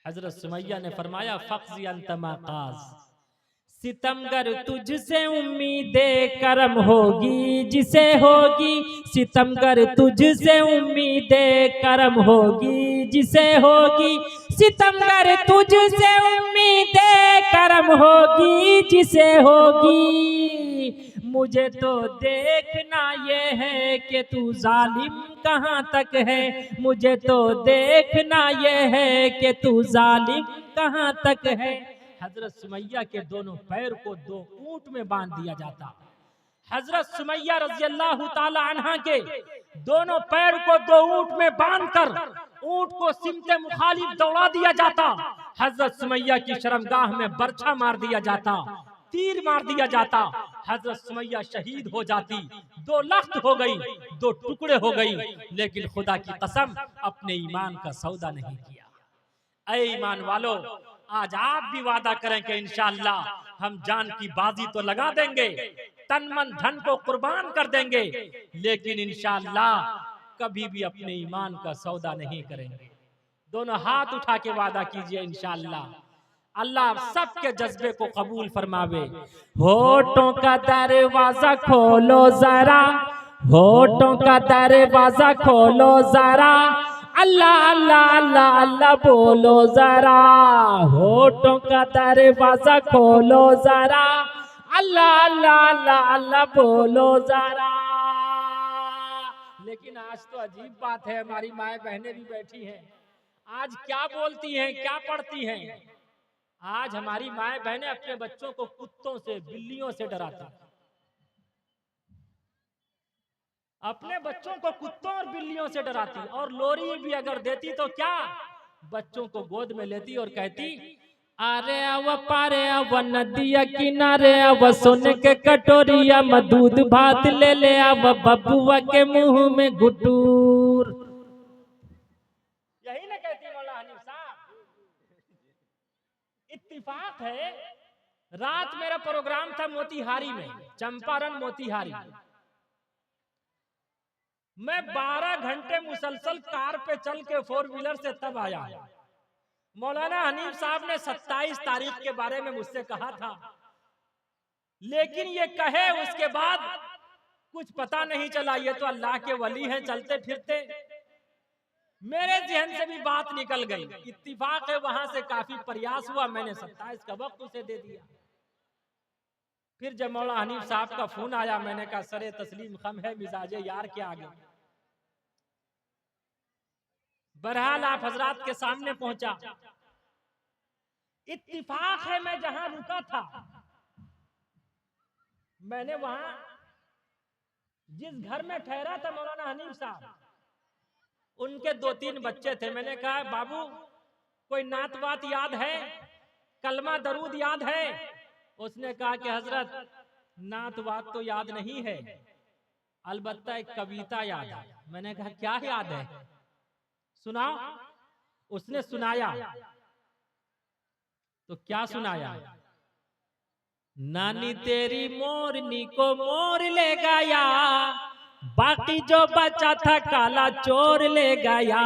हजरत सुमैया ने फरमाया फक्ज़ी अंत मकाज़, सितमगर तुझसे उम्मीदे करम होगी जिसे होगी, सितमगर तुझसे उम्मीदे करम होगी जिसे होगी, सितमगर तुझसे उम्मीदे करम होगी जिसे होगी। मुझे तो देखना ये है कि तू जालिम कहाँ तक है, मुझे तो देखना ये है कि तू जालिम कहाँ तक है। हजरत सुमैया के दोनों पैर को दो ऊंट में बांध दिया जाता। हजरत सुमैया रज़ी अल्लाह ताला अन्हा के दोनों पैर को दो ऊंट में बांधकर ऊंट को सिमते मुखालिफ दौड़ा दिया जाता। हजरत सुमैया की शर्मगाह में बर्छा मार दिया जाता, तीर मार दिया जाता। हजरत सुमैया शहीद हो जाती, दो लख्त हो गई, दो टुकड़े हो गई, लेकिन खुदा की कसम अपने ईमान का सौदा नहीं किया। ऐ ईमान वालों, आज आप भी वादा करें कि इंशाअल्लाह हम जान की बाजी तो लगा देंगे, तन मन धन को कुर्बान कर देंगे, लेकिन इंशाअल्लाह कभी भी अपने ईमान का सौदा नहीं करेंगे। दोनों हाथ उठा के वादा कीजिए इंशाअल्लाह। अल्लाह सबके जज्बे को कबूल फरमावे। होठों का दरवाजा खोलो जरा, होठों का दरवाजा खोलो जरा, अल्लाह अल्लाह अल्लाह अल्लाह बोलो जरा, होठों का दरवाजा खोलो जरा, अल्लाह अल्लाह अल्लाह अल्लाह बोलो जरा। लेकिन आज तो अजीब बात है, हमारी माए बहनें भी बैठी हैं, आज क्या बोलती हैं, क्या पढ़ती हैं। आज हमारी माए बहनें अपने बच्चों को कुत्तों से, बिल्लियों से डराती, अपने बच्चों को कुत्तों और बिल्लियों से डराती, और लोरी भी अगर देती तो क्या, बच्चों को गोद में लेती और कहती, अरे अव पारे अव नदिया किनारे अव सोने के कटोरिया में दूध भात ले ले अव बबुआ के मुंह में गुटूर। यही ना कहती मौला हनीफ साहब। इत्तिफाक है, रात मेरा प्रोग्राम था मोतिहारी में, चंपारण मोतिहारी। मैं 12 घंटे मुसलसल कार पे चल के 4 व्हीलर से तब आया। मौलाना हनीफ साहब ने 27 तारीख के बारे में मुझसे कहा था, लेकिन ये कहे उसके बाद कुछ पता नहीं चला, ये तो अल्लाह के वली हैं चलते फिरते। मेरे जहन से भी बात निकल गई। इत्तिफाक है, वहां से काफी प्रयास हुआ, मैंने 27 का वक्त उसे दे दिया। फिर जब मौला हनीफ साहब का फोन आया, मैंने कहा सरे तस्लीम खम है, मिजाजे यार के आगे। बहरहाल आप हजरात के सामने पहुंचा। इत्तिफाक है, मैं जहां रुका था, मैंने वहां जिस घर में ठहरा था मौलाना हनीफ साहब, उनके 2-3 बच्चे थे। मैंने कहा बाबू कोई नात बात याद है, कलमा दरूद याद है? उसने कहा कि हजरत नात बात तो याद नहीं है, अलबत्ता एक कविता याद है। मैंने कहा क्या याद है, सुनाओ। उसने सुनाया, तो क्या सुनाया, नानी तेरी मोरनी को मोर ले गया, बाकी जो बचा था काला चोर ले गया।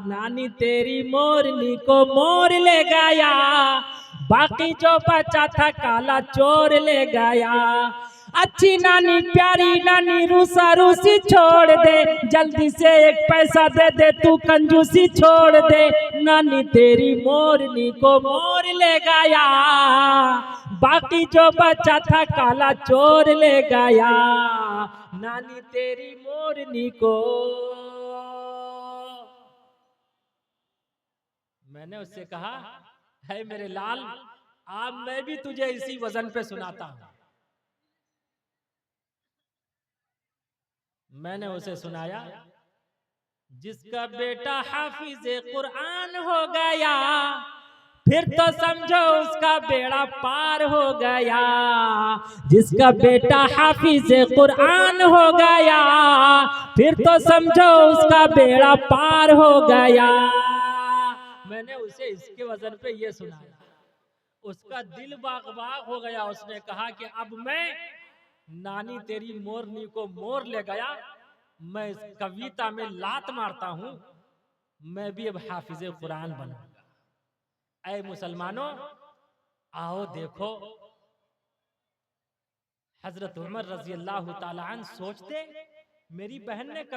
नानी तेरी मोरनी को मोर ले गया, बाकी जो बचा था काला चोर ले गया। अच्छी नानी प्यारी नानी रूसा रूसी छोड़ दे, जल्दी से एक पैसा दे दे तू कंजूसी छोड़ दे। नानी तेरी मोरनी को मोर ले गया, बाकी जो बचा था काला चोर ले गया। नानी तेरी मोरनी को। मैंने उससे कहा है मेरे लाल, अब मैं भी तुझे इसी वजन पे सुनाता हूं। मैंने उसे सुनाया, जिसका बेटा हाफिज़े कुरान हो गया, फिर तो समझो उसका बेड़ा पार हो गया। जिसका बेटा हाफिज़े कुरान हो गया, फिर तो समझो उसका बेड़ा पार हो गया। मैंने उसे इसके वजन पे ये सुनाया, उसका दिल बाग बाग हो गया। उसने कहा कि अब मैं, नानी तेरी मोरनी को मोर ले गया, मैं इस कविता में लात मारता हूं, मैं भी अब हाफिज़े कुरान बनूंगा। ऐ मुसलमानों, आओ देखो, हजरत उमर रजी अल्लाह ताला अन्हु सोचते, मेरी बहन ने कभी